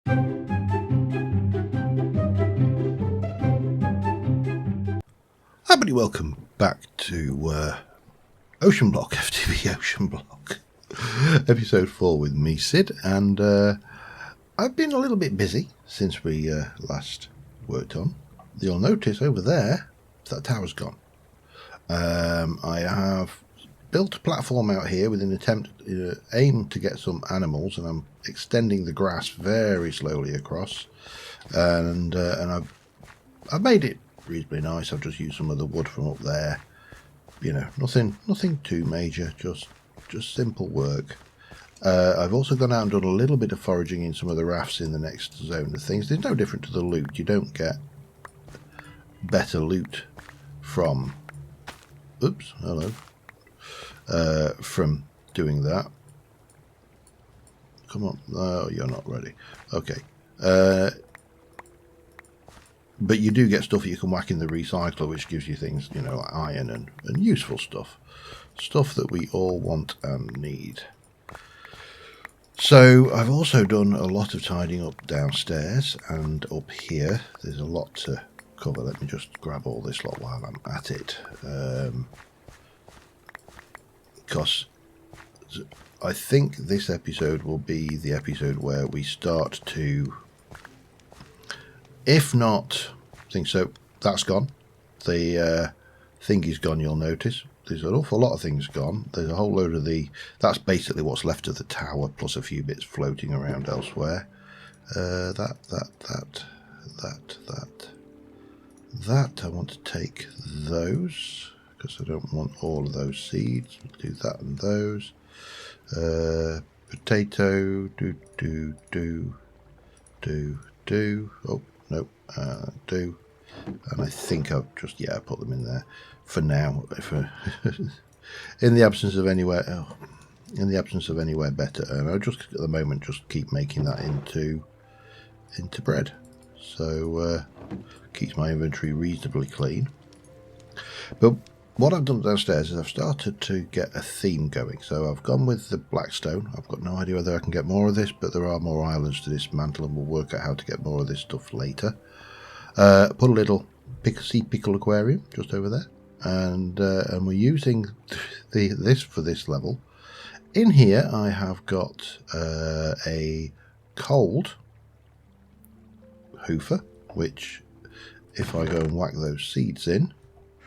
Hi everybody, welcome back to Ocean Block, FtB Ocean Block, episode 4 with me, Sid, and I've been a little bit busy since we last worked on. You'll notice over there, that tower's gone. I have built a platform out here with an aim to get some animals, and I'm extending the grass very slowly across, and I've made it reasonably nice. I've just used some of the wood from up there, you know, nothing too major, just simple work. I've also gone out and done a little bit of foraging in some of the rafts in the next zone of things. There's no different to the loot. You don't get better loot from from doing that. Come on. Oh, you're not ready. Okay. But you do get stuff that you can whack in the recycler, which gives you things, you know, like iron and useful stuff. Stuff that we all want and need. So I've also done a lot of tidying up downstairs and up here. There's a lot to cover. Let me just grab all this lot while I'm at it. Because I think this episode will be the episode where we start to... If not, I think so. That's gone. The thing is gone, you'll notice. There's an awful lot of things gone. There's a whole load of that's basically what's left of the tower, plus a few bits floating around elsewhere. That. I want to take those, because I don't want all of those seeds. We'll do that and those. Potato, do. Oh. Nope, do, and I think I've just put them in there for now. In the absence of anywhere better, and I'll just at the moment just keep making that into bread, so keeps my inventory reasonably clean. But what I've done downstairs is I've started to get a theme going. So I've gone with the blackstone. I've got no idea whether I can get more of this, but there are more islands to dismantle, and we'll work out how to get more of this stuff later. Put a little sea pickle aquarium just over there, and we're using this for this level. In here I have got a cold hoofer, which if I go and whack those seeds in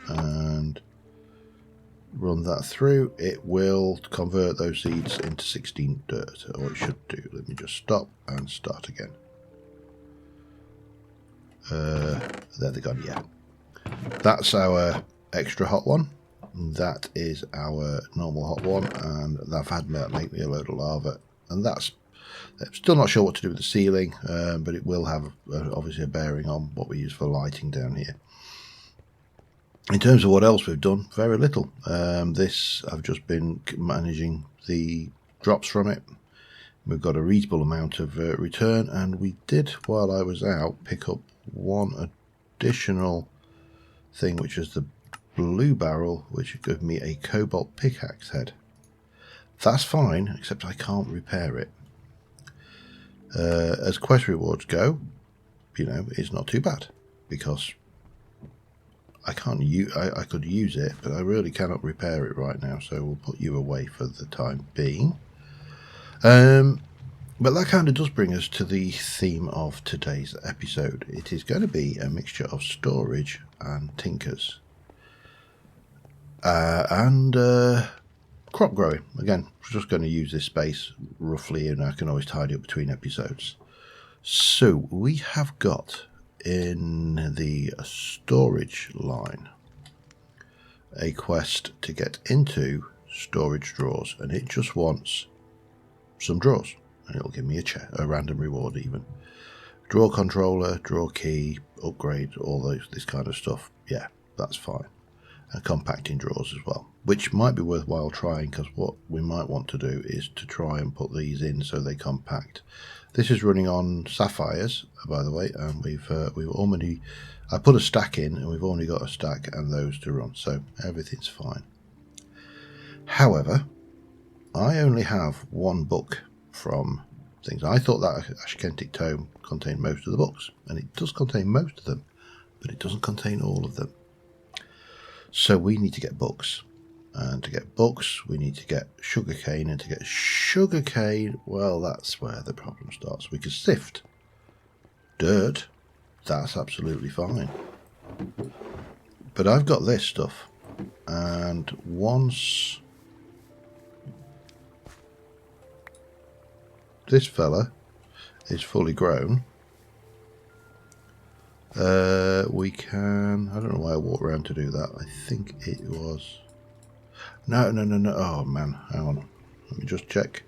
and run that through, it will convert those seeds into 16 dirt, or it should do. Let me just stop and start again. There they go. Yeah, that's our extra hot one. That is our normal hot one, and I've had that make me a load of lava, and that's still not sure what to do with the ceiling, but it will have obviously a bearing on what we use for lighting down here. In terms of what else we've done, very little. This, I've just been managing the drops from it. We've got a reasonable amount of return, and we did, while I was out, pick up one additional thing, which is the blue barrel, which gave me a cobalt pickaxe head. That's fine, except I can't repair it. As quest rewards go, you know, it's not too bad, because I could use it, but I really cannot repair it right now, so we'll put you away for the time being. But that kind of does bring us to the theme of today's episode. It is going to be a mixture of storage and tinkers. And crop growing. Again, we're just going to use this space roughly, and I can always tidy up between episodes. So we have got in the storage line a quest to get into storage drawers, and it just wants some drawers, and it'll give me a random reward. Even drawer controller, drawer key, upgrade, all this kind of stuff. Yeah, that's fine. And compacting drawers as well, which might be worthwhile trying, because what we might want to do is to try and put these in so they compact. This is running on sapphires, by the way, and we've already, I put a stack in, and we've only got a stack and those to run, so everything's fine. However, I only have one book from things. I thought that Ashkentic tome contained most of the books, and it does contain most of them, but it doesn't contain all of them. So we need to get books, and to get books we need to get sugarcane, and to get sugarcane, well, that's where the problem starts. We can sift dirt, that's absolutely fine, but I've got this stuff, and once this fella is fully grown, we can, I don't know why I walked around to do that. I think it was, no, oh man, hang on, let me just check.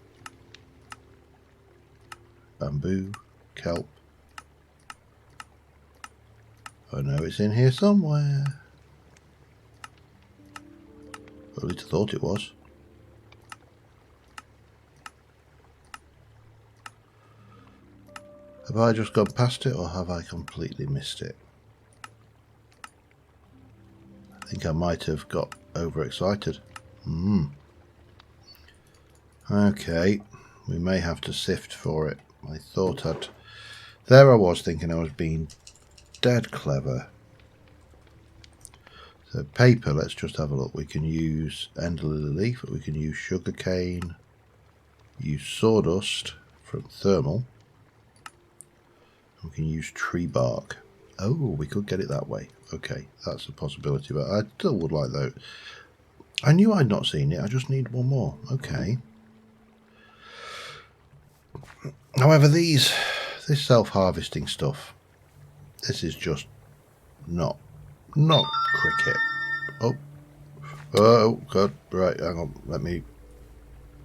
Bamboo, kelp, I know it's in here somewhere, at least I thought it was. Have I just gone past it, or have I completely missed it? I think I might have got overexcited. Okay, we may have to sift for it. I thought I'd... There I was thinking I was being dead clever. So paper, let's just have a look. We can use ender lily leaf, we can use sugarcane, use sawdust from thermal. We can use tree bark. Oh, we could get it that way. Okay, that's a possibility, but I still would like those. I knew I'd not seen it, I just need one more. Okay. However, this self-harvesting stuff, this is just not cricket. Oh, God, right, hang on, let me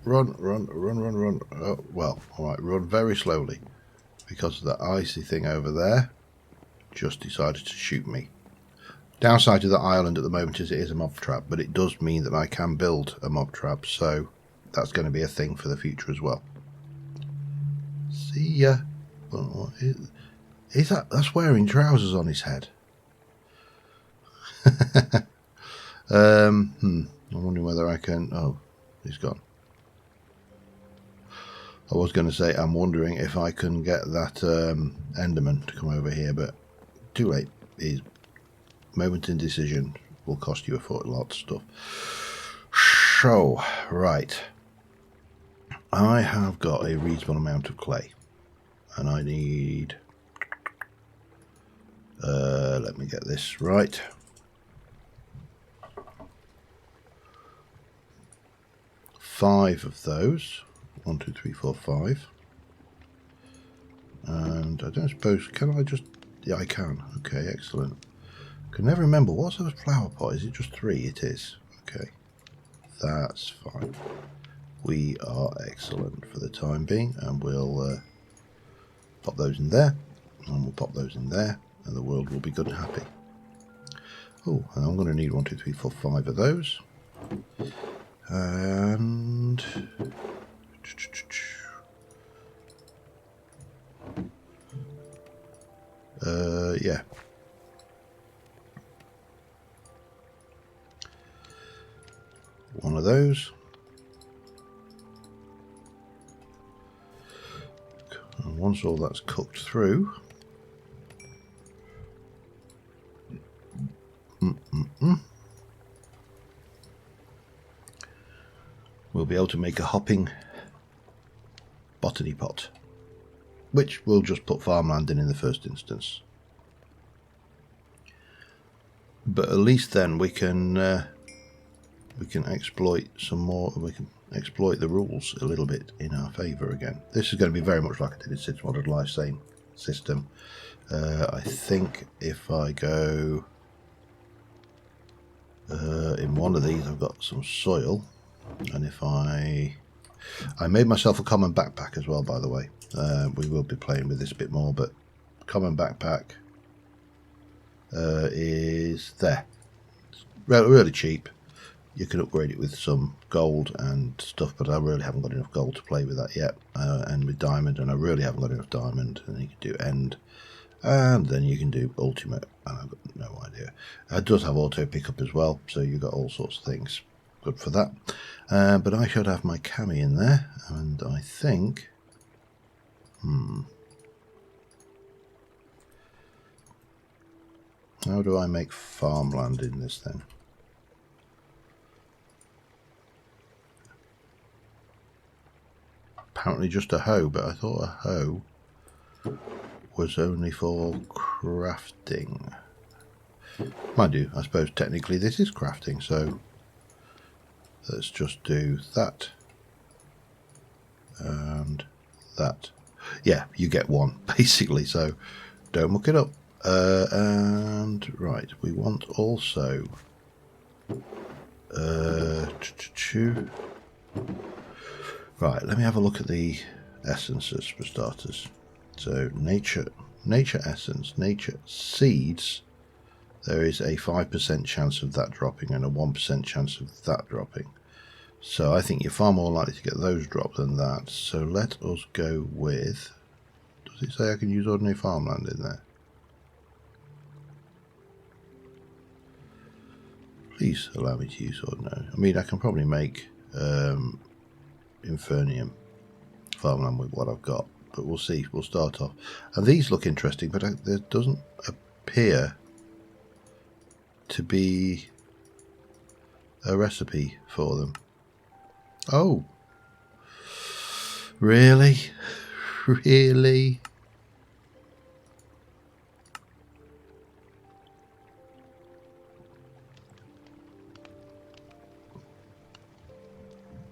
run. Oh, well, alright, run very slowly, because the icy thing over there just decided to shoot me. Downside to the island at the moment is it is a mob trap, but it does mean that I can build a mob trap, so that's going to be a thing for the future as well. See ya. Is that's wearing trousers on his head? I'm wondering whether I can... Oh, he's gone. I was going to say, I'm wondering if I can get that Enderman to come over here, but too late. His moment in decision will cost you a lot of stuff. So, right. I have got a reasonable amount of clay, and I need... let me get this right. Five of those. 1, 2, 3, 4, 5. And I don't suppose, can I just... Yeah, I can. Okay, excellent. I can never remember, what's a flower pot? Is it just 3? It is. Okay. That's fine. We are excellent for the time being, and we'll pop those in there, and we'll pop those in there, and the world will be good and happy. Oh, and I'm going to need 1, 2, 3, 4, 5 of those. And... yeah. One of those. And once all that's cooked through, we'll be able to make a hopping botany pot, which we'll just put farmland in the first instance. But at least then we can exploit some more. We can exploit the rules a little bit in our favour again. This is going to be very much like I did in Sid's Modded Life, same system. I think if I go in one of these, I've got some soil, and if I made myself a common backpack as well, by the way. We will be playing with this a bit more, but common backpack is there. It's really cheap. You can upgrade it with some gold and stuff, but I really haven't got enough gold to play with that yet. And with diamond, and I really haven't got enough diamond. And you can do end, and then you can do ultimate, and I've got no idea. It does have auto pickup as well, so you've got all sorts of things. Good for that. But I should have my cami in there, and I think How do I make farmland in this then? Apparently just a hoe, but I thought a hoe was only for crafting. Mind you, I suppose technically this is crafting, so let's just do that and that. Yeah, you get one basically, so don't muck it up. And right, we want also right, let me have a look at the essences for starters. So nature essence, nature seeds, there is a 5% chance of that dropping and a 1% chance of that dropping. So I think you're far more likely to get those drop than that. So let us go with, does it say I can use ordinary farmland in there? Please allow me to use ordinary. I mean, I can probably make Infernium farmland with what I've got, but we'll see. We'll start off. And these look interesting, but there doesn't appear to be a recipe for them. Oh, really? Really?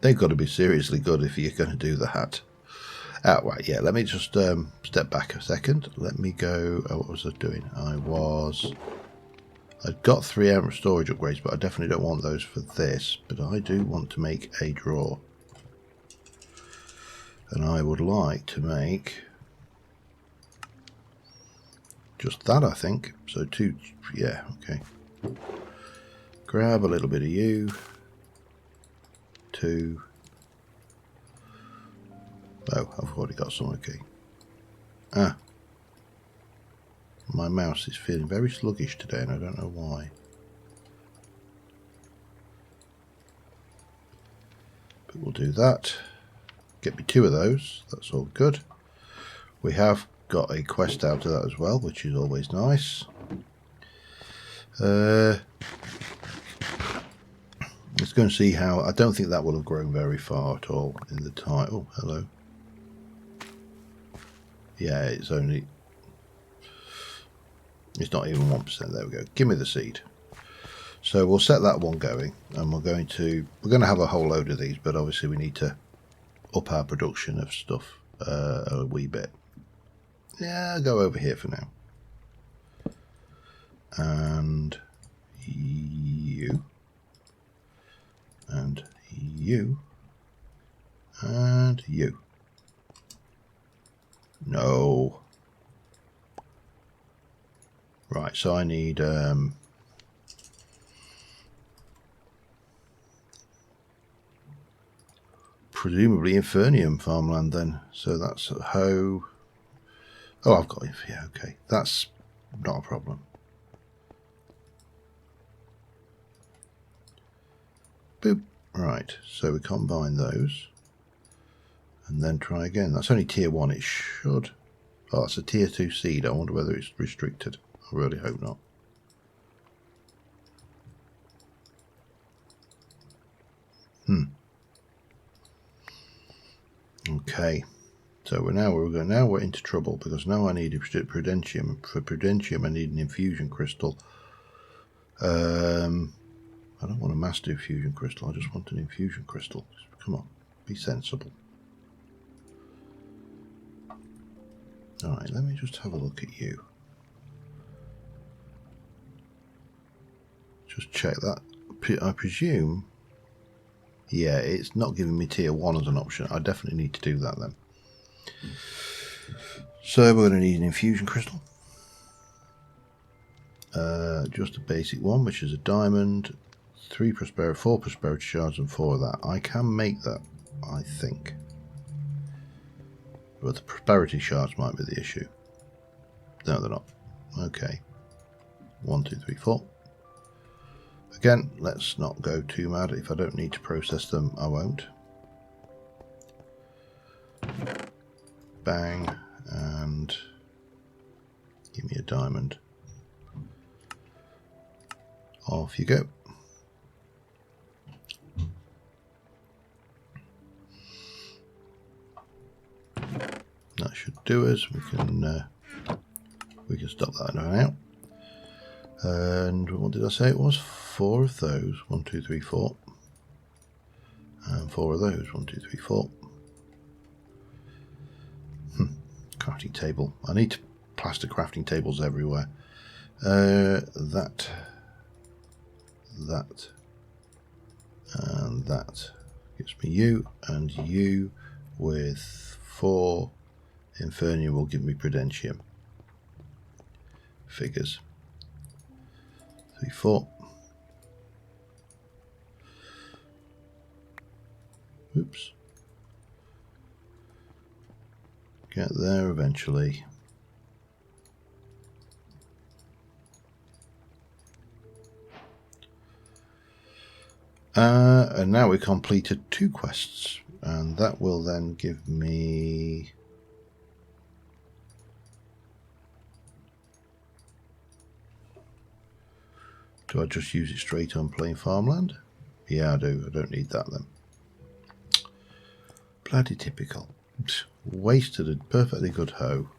They've got to be seriously good if you're going to do that. Right, yeah, let me just step back a second. Let me go. What was I doing? I've got 3 storage upgrades, but I definitely don't want those for this. But I do want to make a drawer. And I would like to make just that, I think. So 2, yeah, okay. Grab a little bit of you. 2. Oh, I've already got some, okay. My mouse is feeling very sluggish today and I don't know why. But we'll do that. Get me 2 of those, that's all good. We have got a quest out of that as well, which is always nice. Let's go and see how. I don't think that will have grown very far at all in the time. Oh, hello. Yeah, it's not even 1%. There we go. Give me the seed. So we'll set that one going, and we're going to have a whole load of these, but obviously we need to up our production of stuff a wee bit. Yeah, I'll go over here for now. And you. And you. And you. No. Right, so I need presumably Infernium farmland then. So that's a hoe. Oh, I've got it. Yeah, okay. That's not a problem. Boop. Right, so we combine those. And then try again. That's only tier 1. It should. Oh, it's a tier 2 seed. I wonder whether it's restricted. I really hope not. Okay. So we're into trouble because now I need a Prudentium. For Prudentium, I need an infusion crystal. I don't want a master infusion crystal. I just want an infusion crystal. Come on, be sensible. All right, let me just have a look at you. Just check that. I presume. Yeah, it's not giving me tier 1 as an option. I definitely need to do that then. So we're going to need an infusion crystal. Just a basic one, which is a diamond, 4 prosperity shards and 4 of that. I can make that, I think. But the prosperity shards might be the issue. No, they're not. Okay. 1, 2, 3, 4. Again, let's not go too mad. If I don't need to process them, I won't. bang, and give me a diamond. Off you go. That should do us. We can stop that now. And what did I say it was? 4 of those. 1, 2, 3, 4. And 4 of those. 1, 2, 3, 4. Crafting table. I need to plaster crafting tables everywhere. That, and that gives me you, and you with 4 Infernium will give me Prudentium. Figures. 3, 4. Oops. Get there eventually. And now we completed 2 quests, and that will then give me do I just use it straight on plain farmland? Yeah, I do. I don't need that then. Bloody typical. Wasted a perfectly good hoe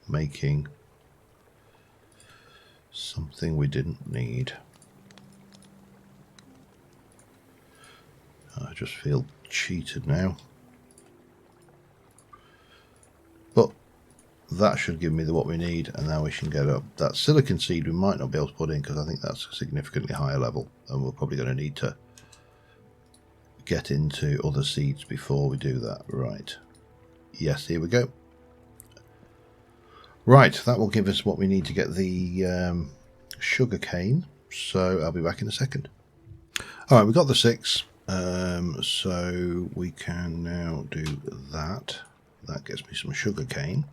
making something we didn't need. I just feel cheated now. But that should give me what we need, and now we can get up. That silicon seed we might not be able to put in because I think that's a significantly higher level, and we're probably going to need to get into other seeds before we do that. Right. Yes, here we go. Right, that will give us what we need to get the sugar cane. So I'll be back in a second. Alright, we've got the 6. So we can now do that. That gets me some sugar cane.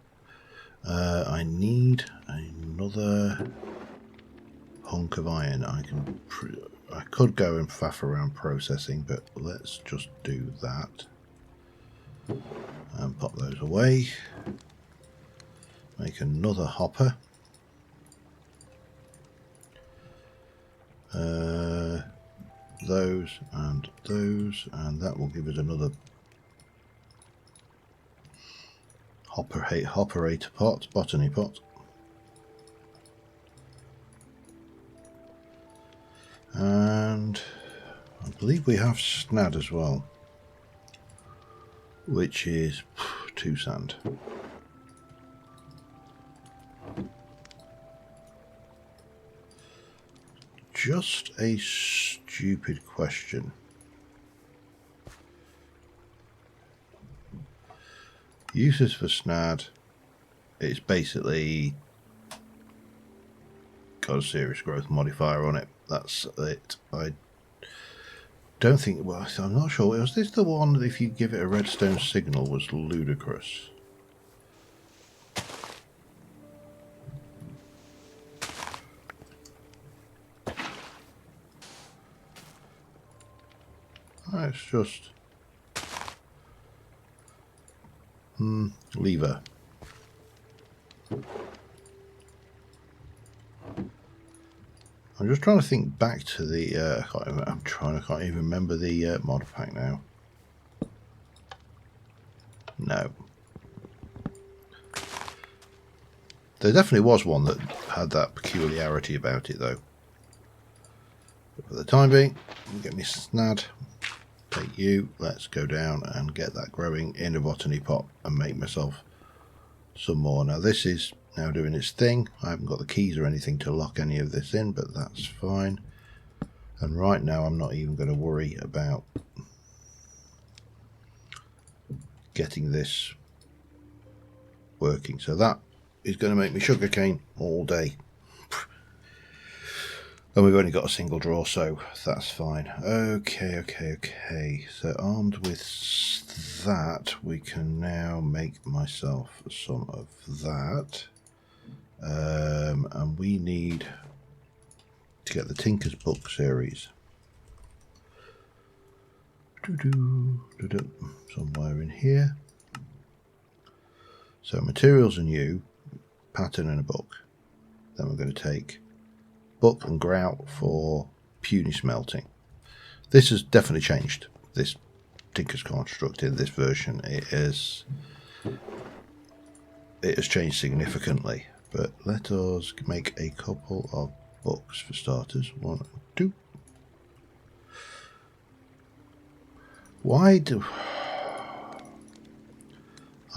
I need another hunk of iron. I could go and faff around processing, but let's just do that and pop those away. Make another hopper. Those, and that will give us another hopperator pot, botany pot. And I believe we have snad as well, which is 2 sand. Just a stupid question. Uses for snad, it's basically got a serious growth modifier on it. That's it. I don't think, well, I'm not sure. Was this the one that if you give it a redstone signal was ludicrous? It's just lever. I'm just trying to think back to the I can't even remember the mod pack now. No. There definitely was one that had that peculiarity about it though. But for the time being, get me snad. Take you, let's go down and get that growing in a botany pot and make myself some more. Now this is now doing its thing. I haven't got the keys or anything to lock any of this in, but that's fine. And right now I'm not even going to worry about getting this working. So that is going to make me sugarcane all day. And we've only got a single drawer, so that's fine. Okay. So armed with that, we can now make myself some of that. And we need to get the Tinker's Book series. Somewhere in here. So materials and you, pattern and a book. Then we're going to take book and grout for puny smelting. This has definitely changed. This Tinker's Construct in this version, it has changed significantly. But let us make a couple of books for starters. 1 and 2. Why do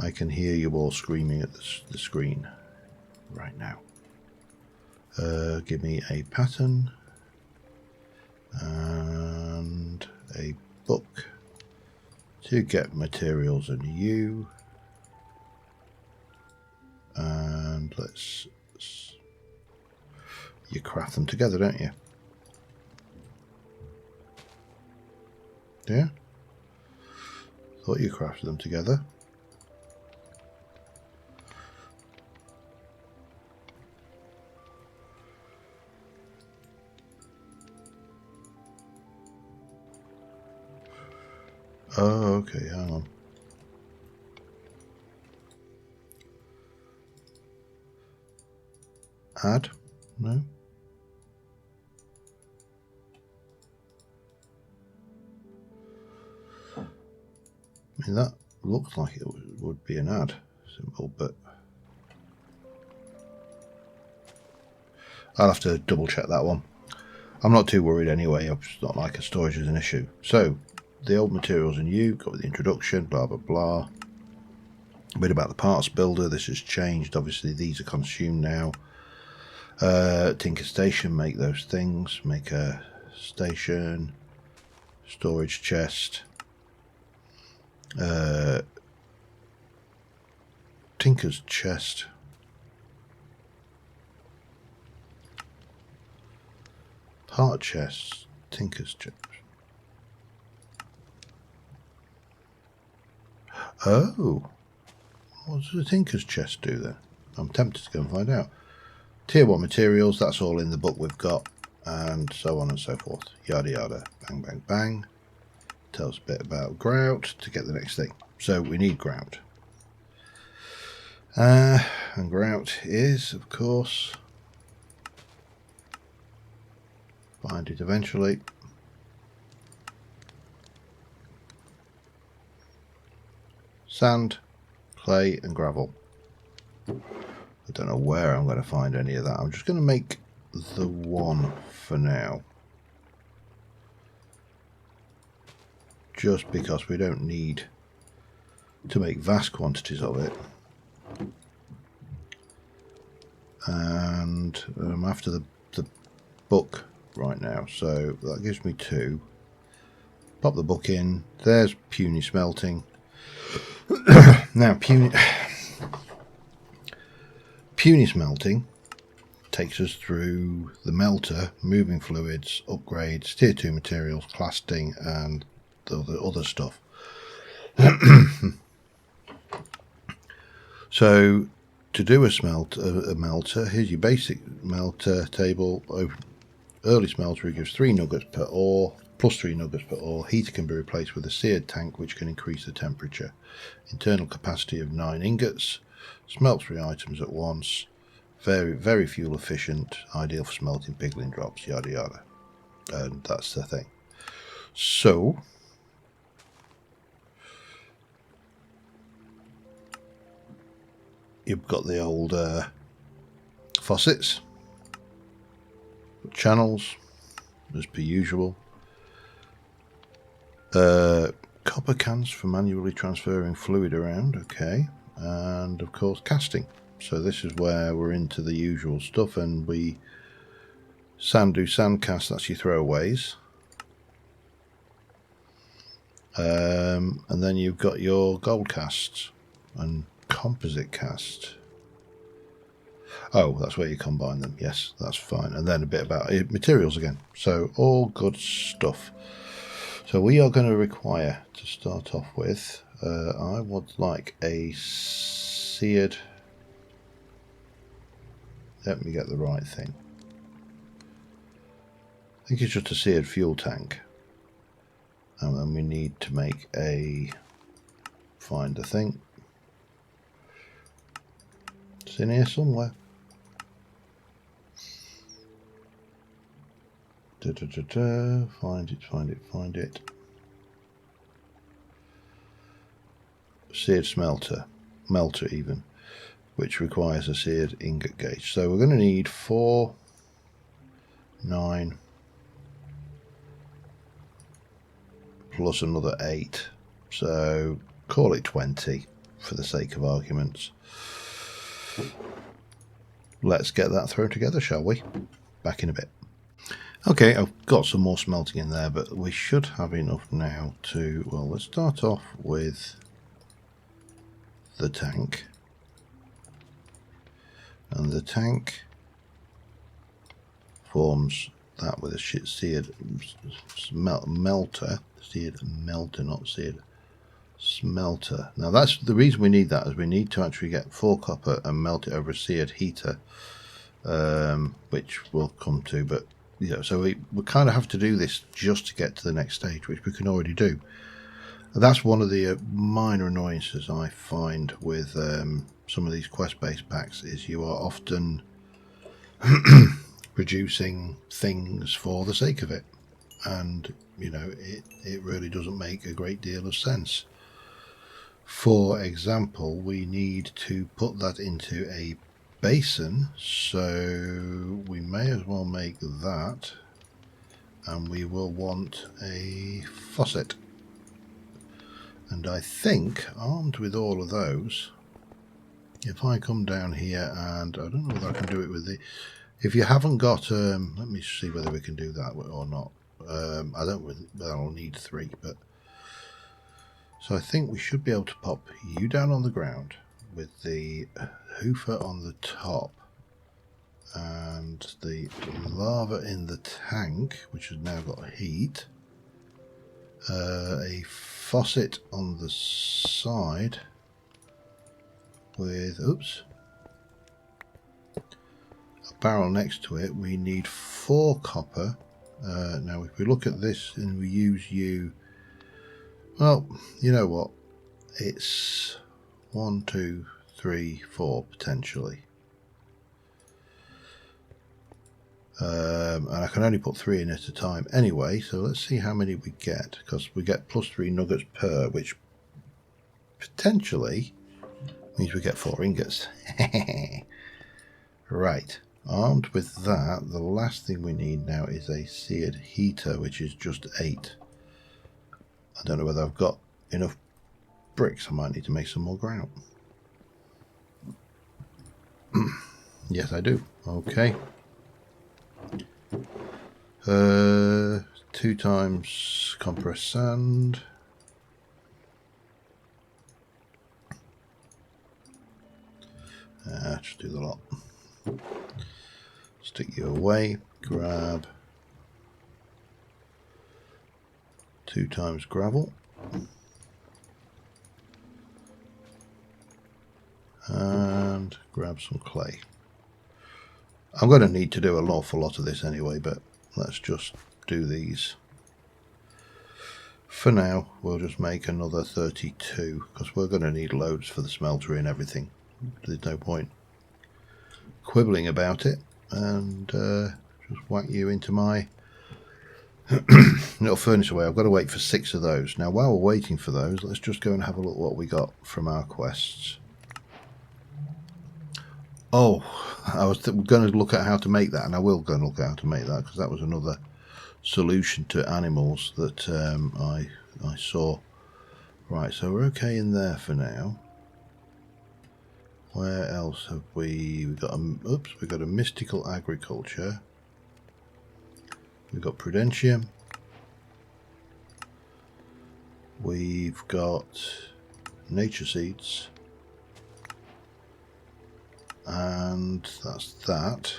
I can hear you all screaming at the screen right now? Give me a pattern and a book to get materials and you, and you craft them together, don't you? Yeah, thought you crafted them together. Oh, okay, hang on. Add? No? I mean, that looks like it would be an add symbol, but I'll have to double check that one. I'm not too worried anyway. It's not like a storage is an issue. So, the old materials and you, got the introduction, blah, blah, blah. A bit about the parts builder. This has changed. Obviously, these are consumed now. Tinker Station, make those things. Make a station. Storage chest. Tinker's chest. Part chests. Tinker's chest. Oh. What does the Tinker's chest do then? I'm tempted to go and find out. Tier 1 materials, that's all in the book we've got, and so on and so forth. Yada yada. Bang bang bang. Tells a bit about grout to get the next thing. So we need grout. And grout is, of course, find it eventually. Sand, clay and gravel. I don't know where I'm going to find any of that. I'm just going to make the one for now. Just because we don't need to make vast quantities of it. And I'm after the book right now, so that gives me 2. Pop the book in. There's puny smelting. Now puny smelting takes us through the melter, moving fluids, upgrades, tier 2 materials, casting, and the other stuff. So to do a melter, here's your basic melter table. Early smeltery gives 3 nuggets per ore, plus 3 nuggets per ore. Heater can be replaced with a seared tank, which can increase the temperature. Internal capacity of 9 ingots. Smelt 3 items at once. Very, very fuel efficient. Ideal for smelting piglin drops, yada yada. And that's the thing. So, you've got the old faucets, channels, as per usual. Copper cans for manually transferring fluid around, okay. And of course casting. So this is where we're into the usual stuff, and we do sand cast, that's your throwaways. And then you've got your gold casts and composite cast. Oh, that's where you combine them. Yes, that's fine. And then a bit about materials again. So all good stuff. So we are going to require, to start off with, I would like a seared... Let me get the right thing. I think it's just a seared fuel tank. And then we need to make a... Find the thing. in here somewhere. Find it, find it, find it. Seared melter even, which requires a seared ingot gauge. So we're going to need 4, 9, plus another 8. So call it 20 for the sake of arguments. Let's get that thrown together, shall we? Back in a bit. Okay, I've got some more smelting in there, but we should have enough now to, well, let's start off with the tank. And the tank forms that with a seared melter, not seared, smelter. Now that's the reason we need that, is we need to actually get 4 copper and melt it over a seared heater, which we'll come to, but so we kind of have to do this just to get to the next stage, which we can already do. That's one of the minor annoyances I find with some of these quest-based packs, is you are often producing things for the sake of it, and it really doesn't make a great deal of sense. For example, we need to put that into a basin, so we may as well make that, and we will want a faucet. And I think, armed with all of those, if I come down here, and I don't know whether I can do it with the, if you haven't got, let me see whether we can do that or not. I don't, well, I'll need 3, but, so I think we should be able to pop you down on the ground with the hoofer on the top, and the lava in the tank, which has now got heat, a faucet on the side with, oops, a barrel next to it. We need 4 copper. Now if we look at this and we use you, well, you know what, it's 1, 2, 3, 4 potentially, and I can only put 3 in at a time anyway, so let's see how many we get, because we get plus 3 nuggets per, which potentially means we get 4 ingots. Right, armed with that, the last thing we need now is a seared heater, which is just 8. I don't know whether I've got enough bricks. I might need to make some more grout. Yes, I do. Okay. 2 times compressed sand. Just do the lot. Stick you away. Grab 2 times gravel. And grab some clay. I'm going to need to do an awful lot of this anyway, but let's just do these. For now, we'll just make another 32, because we're going to need loads for the smeltery and everything. There's no point quibbling about it, and just whack you into my little furnace away. I've got to wait for 6 of those. Now, while we're waiting for those, let's just go and have a look what we got from our quests. Oh, I was going to look at how to make that, and I will go and look at how to make that, because that was another solution to animals that I saw. Right, so we're okay in there for now. Where else have we got? Oops, we got a mystical agriculture. We've got prudentium. We've got nature seeds. And that's that.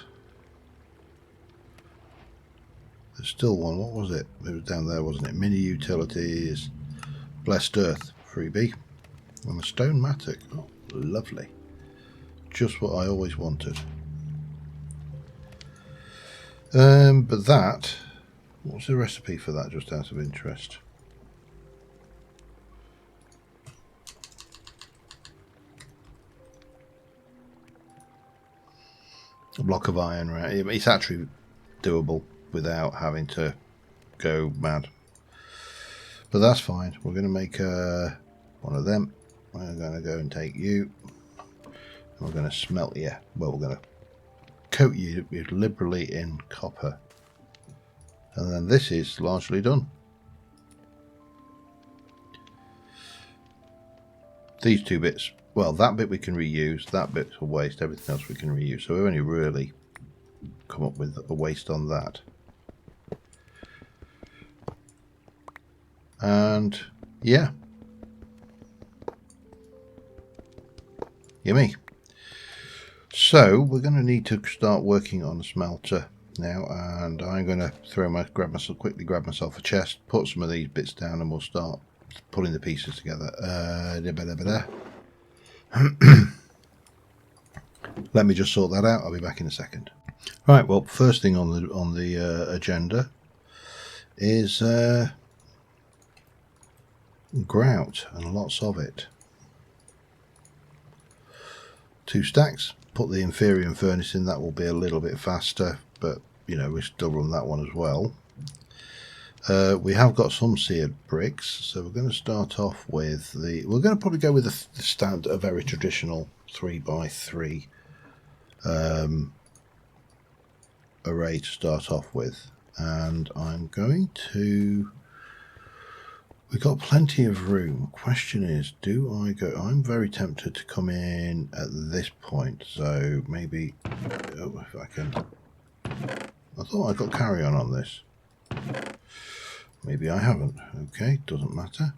There's still one. What was it? It was down there, wasn't it? Mini utilities. Blessed earth. Freebie. And a stone mattock. Oh, lovely. Just what I always wanted. But that, what's the recipe for that, just out of interest? a block of iron. Right, it's actually doable without having to go mad. But that's fine. We're going to make one of them. We're going to go and take you. And we're going to smelt you. Well, we're going to coat you liberally in copper. And then this is largely done. These two bits, well, that bit we can reuse, that bit's a waste, everything else we can reuse. So we've only really come up with a waste on that. And yeah, yummy. So we're going to need to start working on the smelter now, and I'm going to quickly grab myself a chest, put some of these bits down, and we'll start putting the pieces together. Let me just sort that out. I'll be back in a second. Right. Well, first thing on the agenda is grout, and lots of it. 2 stacks. Put the inferior furnace in. That will be a little bit faster, but you know, we still run that one as well. We have got some seared bricks, so we're going to start off with we're going to probably go with the standard, a very traditional 3x3 array to start off with. And I'm going to, we've got plenty of room. Question is, do I go, I'm very tempted to come in at this point, so maybe, oh, if I can, I thought I got carry on this. Maybe I haven't. Okay, doesn't matter.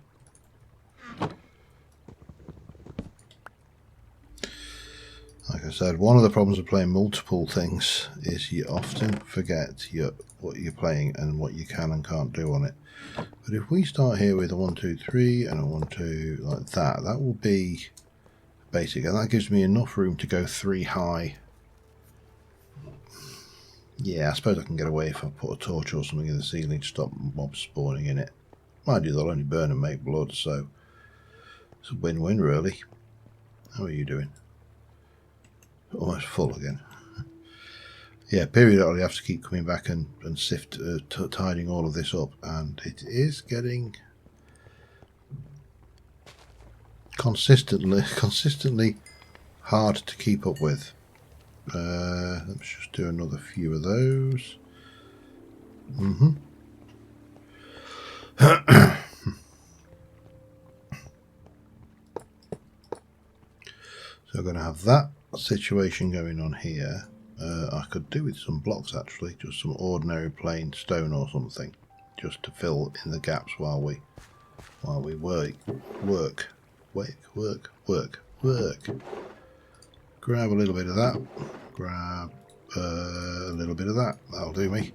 Like I said, one of the problems of playing multiple things is you often forget what you're playing and what you can and can't do on it. But if we start here with a 1, 2, 3 and a 1, 2 like that, that will be basic, and that gives me enough room to go 3 high. Yeah, I suppose I can get away if I put a torch or something in the ceiling to stop mobs spawning in it. Mind you, they'll only burn and make blood, so it's a win-win really. How are you doing? Almost full again. Yeah, periodically I have to keep coming back and sift, tidying all of this up, and it is getting consistently hard to keep up with. Let's just do another few of those. So I'm going to have that situation going on here. I could do with some blocks actually, just some ordinary plain stone or something, just to fill in the gaps while we work. Grab a little bit of that. Grab a little bit of that. That'll do me.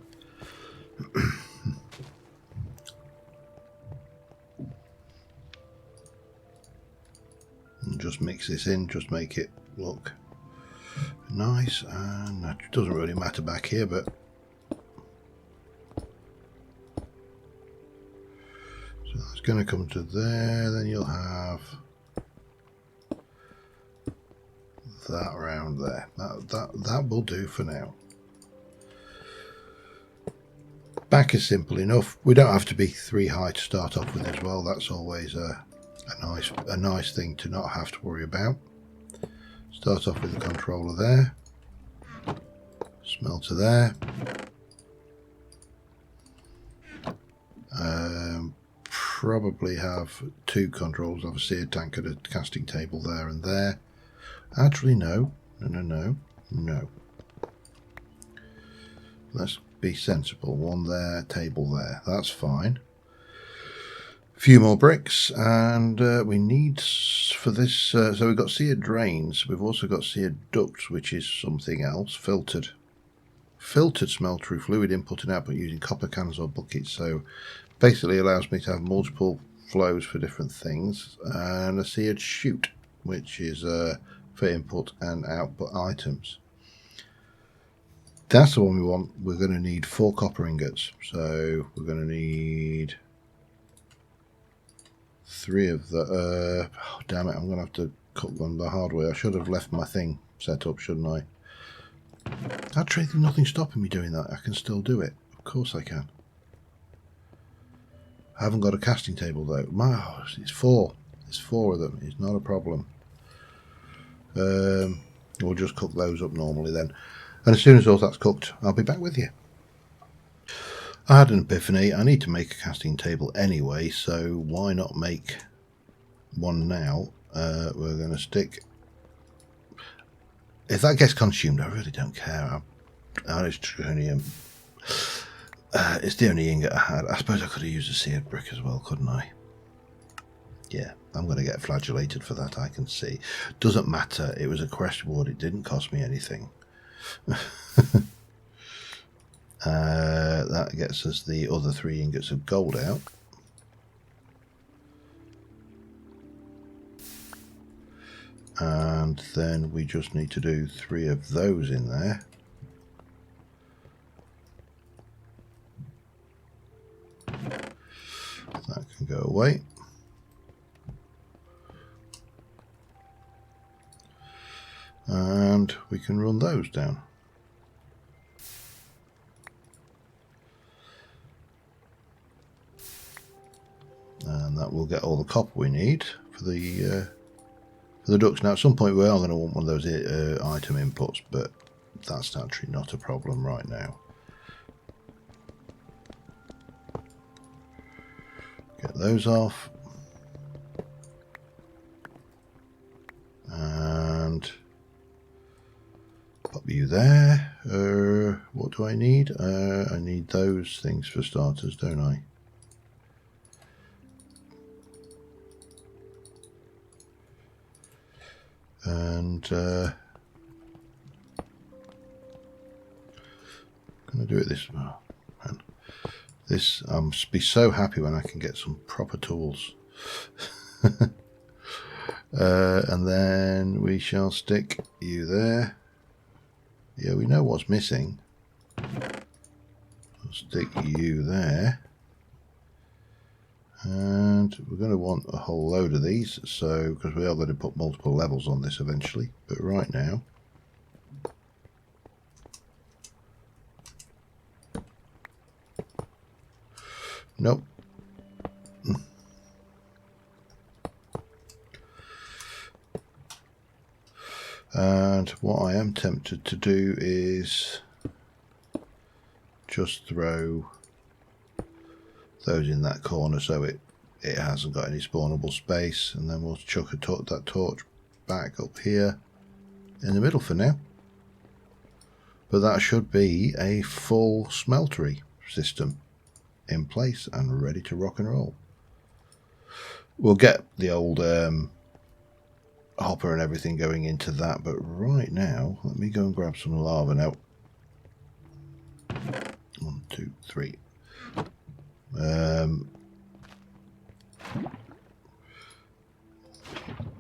And just mix this in, just make it look nice, and that doesn't really matter back here, but so that's going to come to there. Then you'll have that around there. That will do for now. Back is simple enough. We don't have to be 3 high to start off with as well. That's always a nice thing to not have to worry about. Start off with the controller there, smelter there, probably have 2 controls, have a seared tank and a casting table there and there. Actually no. Let's be sensible. 1 there, table there, that's fine. A few more bricks, and we need for this, so we've got seared drains, we've also got seared ducts, which is something else. Filtered smeltery fluid input and output using copper cans or buckets, so basically allows me to have multiple flows for different things, and a seared chute, which is for input and output items. That's the one we want. We're going to need 4 copper ingots, so we're going to need 3 of the oh, damn it, I'm going to have to cut them the hard way. I should have left my thing set up, shouldn't I? Actually, there's nothing stopping me doing that. I can still do it. Of course I can. I haven't got a casting table though. It's 4. It's 4 of them. It's not a problem. We'll just cook those up normally then. And as soon as all that's cooked, I'll be back with you. I had an epiphany. I need to make a casting table anyway, so why not make one now? We're going to stick... If that gets consumed, I really don't care. It's the only ingot I had. I suppose I could have used a seared brick as well, couldn't I? Yeah, I'm going to get flagellated for that, I can see. Doesn't matter. It was a quest reward. It didn't cost me anything. That gets us the other 3 ingots of gold out. And then we just need to do 3 of those in there. That can go away. And we can run those down. And that will get all the copper we need for the ducks. Now at some point we are going to want one of those item inputs, but that's actually not a problem right now. Get those off. And pop you there. What do I need? I need those things for starters, don't I? And I'm going to do it this way. Man. This, I'll be so happy when I can get some proper tools. And then we shall stick you there. Yeah, we know what's missing. I'll stick you there. And we're going to want a whole load of these, so because we are going to put multiple levels on this eventually, but right now nope. And what I am tempted to do is just throw those in that corner so it hasn't got any spawnable space, and then we'll chuck that torch back up here in the middle for now. But that should be a full smeltery system in place and ready to rock and roll. We'll get the old hopper and everything going into that, but right now let me go and grab some lava now. 1, 2, 3.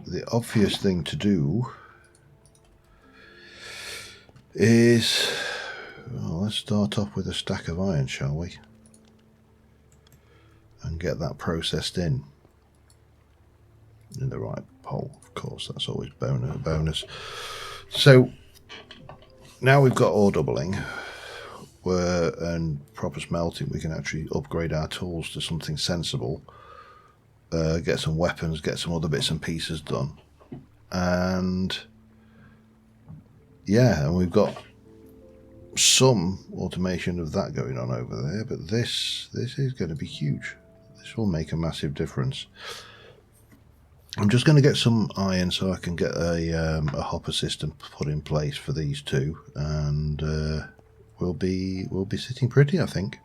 The obvious thing to do is, well, let's start off with a stack of iron, shall we? And get that processed in the right hole, of course. That's always bonus. So now we've got ore doubling and proper smelting, we can actually upgrade our tools to something sensible, get some weapons, get some other bits and pieces done, and yeah, and we've got some automation of that going on over there, but this is going to be huge. This will make a massive difference. I'm just going to get some iron so I can get a hopper system put in place for these two, and we'll be sitting pretty, I think.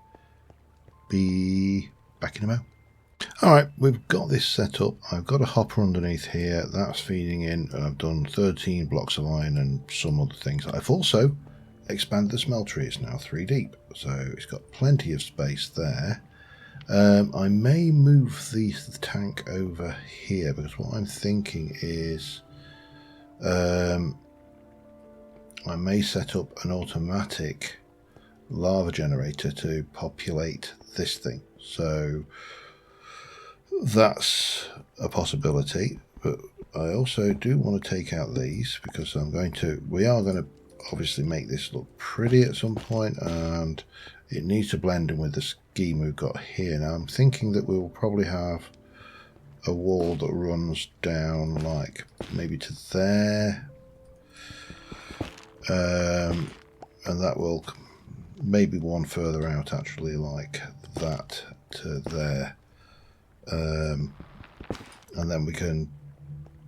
Be back in a moment. Alright, we've got this set up. I've got a hopper underneath here. That's feeding in. I've done 13 blocks of iron and some other things. I've also expanded the smeltery. It's now 3 deep, so it's got plenty of space there. I may move the tank over here, because what I'm thinking is I may set up an automatic lava generator to populate this thing. So that's a possibility, but I also do want to take out these, because we are going to obviously make this look pretty at some point, and it needs to blend in with the scheme we've got here. Now I'm thinking that we will probably have a wall that runs down like maybe to there, and that will maybe one further out actually, like that to there, and then we can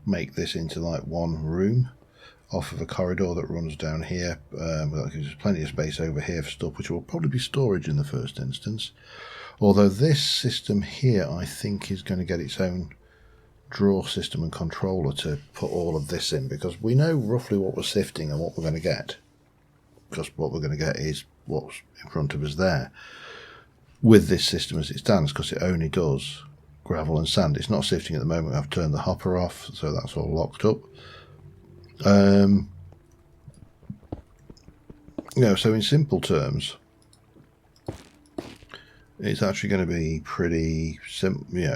make this into like one room off of a corridor that runs down here. There's plenty of space over here for stuff, which will probably be storage in the first instance, although this system here I think is going to get its own drawer system and controller to put all of this in, because we know roughly what we're sifting and what we're going to get, because what we're going to get is what's in front of us there with this system as it stands, because it only does gravel and sand. It's not sifting at the moment. I've turned the hopper off, so that's all locked up. So in simple terms, it's actually going to be pretty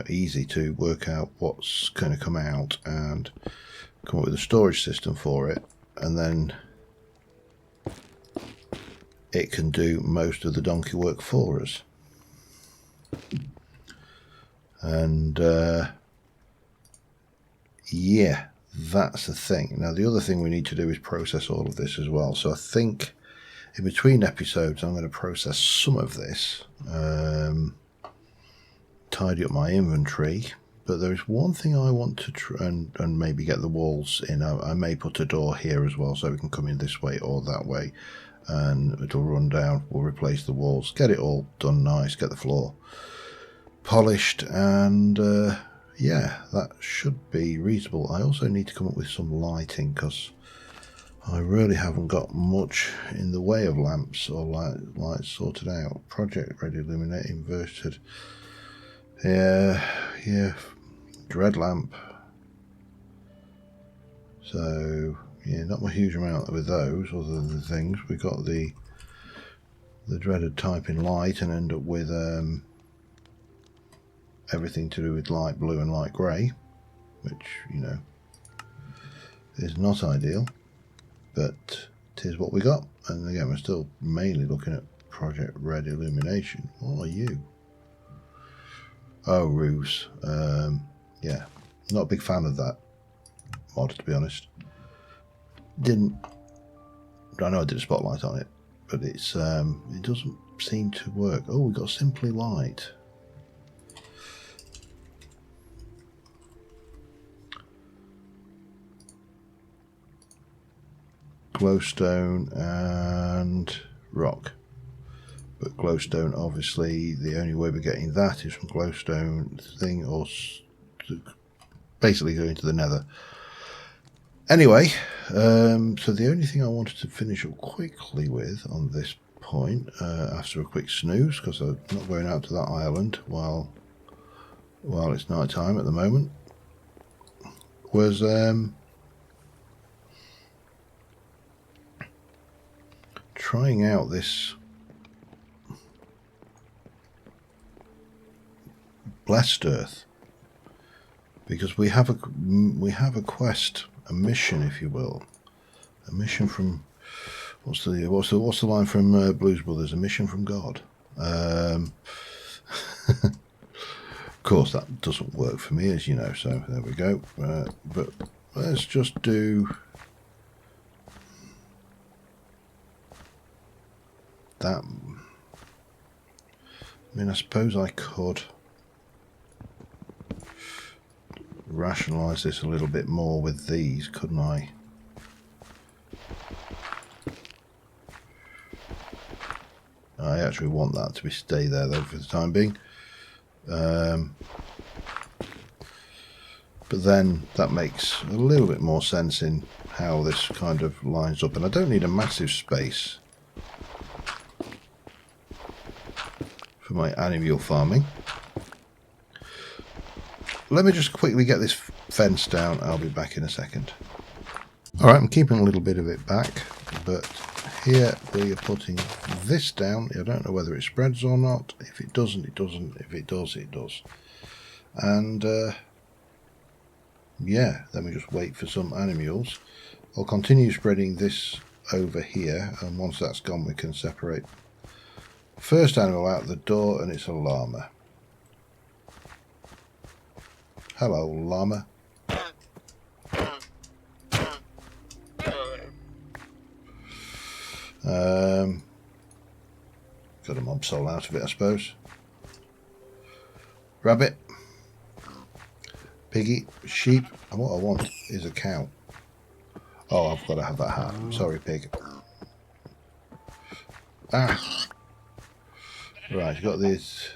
easy to work out what's going to come out and come up with a storage system for it, and then it can do most of the donkey work for us. And yeah, that's the thing. Now the other thing we need to do is process all of this as well. So I think in between episodes I'm going to process some of this, tidy up my inventory. But there is one thing I want to try and maybe get the walls in. I may put a door here as well, so we can come in this way or that way, and it'll run down. We'll replace the walls, get it all done nice, get the floor polished, and yeah, that should be reasonable. I also need to come up with some lighting, because I really haven't got much in the way of lamps or lights sorted out. Project ready, illuminate, inverted. Yeah, dread lamp. So yeah, not a huge amount with those, other than the things. We got the dreaded typing light, and end up with everything to do with light blue and light grey, which, you know, is not ideal, but it is what we got. And again, we're still mainly looking at project red illumination. What are you? Oh, roofs. Yeah, not a big fan of that mod, to be honest. I know I did a spotlight on it, but it's it doesn't seem to work. Oh, we got simply light. Glowstone and rock, but glowstone, obviously the only way we're getting that is from glowstone thing, or basically going to the nether. Anyway, so the only thing I wanted to finish up quickly with on this point, after a quick snooze, because I'm not going out to that island while it's night time at the moment, was trying out this blessed earth, because we have a quest, a mission, if you will, a mission from what's the line from Blues Brothers? A mission from God. Of course, that doesn't work for me, as you know. So there we go. But let's just do that. I mean, I suppose I could rationalize this a little bit more with these, couldn't I? I actually want that to stay there though for the time being. But then that makes a little bit more sense in how this kind of lines up, and I don't need a massive space for my animal farming. Let me just quickly get this fence down. I'll be back in a second. Alright, I'm keeping a little bit of it back, but here we are putting this down. I don't know whether it spreads or not. If it doesn't, it doesn't. If it does, it does. And yeah, let me just wait for some animals. I'll continue spreading this over here, and once that's gone we can separate. First animal out the door, and it's a llama. Hello, llama. Got a mob soul out of it, I suppose. Rabbit. Piggy. Sheep. And what I want is a cow. Oh, I've got to have that hat. Sorry, pig. Ah. Right, you got this.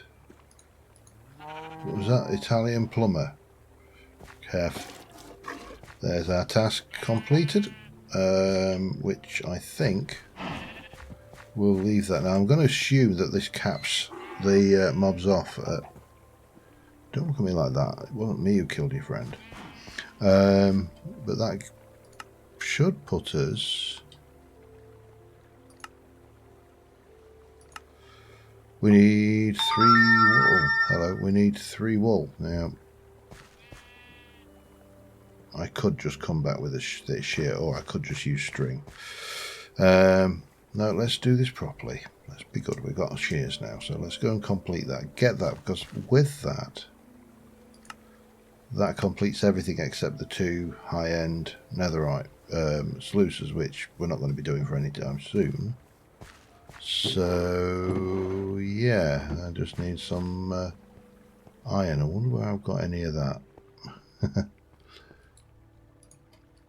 What was that? Italian plumber. Careful. There's our task completed. Which I think we'll leave that now. I'm going to assume that this caps the mobs off. Don't look at me like that. It wasn't me who killed your friend. But that should put us... We need 3 wool. Hello, we need 3 wool. Now, I could just come back with this shear, or I could just use string. No, let's do this properly. Let's be good. We've got shears now, so let's go and complete that. Get that, because with that, that completes everything except the 2 high-end netherite sluices, which we're not going to be doing for any time soon. So, yeah, I just need some iron. I wonder where I've got any of that.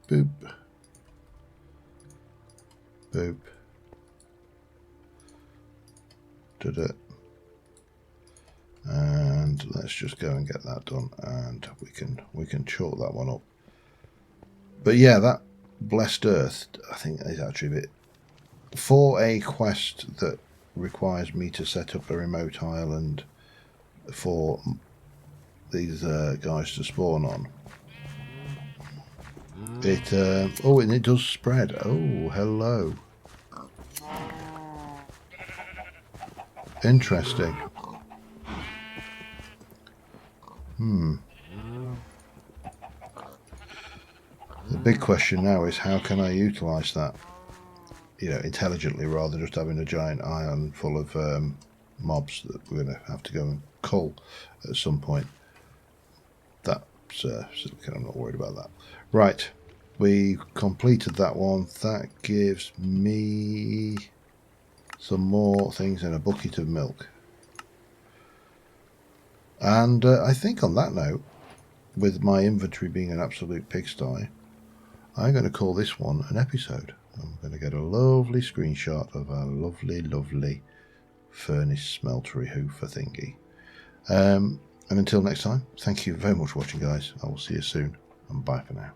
Boop. Boop. Did it. And let's just go and get that done, and we can chalk that one up. But yeah, that Blessed Earth, I think, is actually a bit... For a quest that requires me to set up a remote island for these guys to spawn on, it oh, and it does spread. Oh, hello. Interesting. The big question now is, how can I utilise that, you know, intelligently, rather than just having a giant island full of mobs that we're going to have to go and cull at some point. That's I'm not worried about that. Right, we completed that one. That gives me some more things in a bucket of milk. And I think on that note, with my inventory being an absolute pigsty, I'm going to call this one an episode. I'm going to get a lovely screenshot of a lovely furnace smeltery hoofer thingy. And until next time, thank you very much for watching, guys. I will see you soon, and bye for now.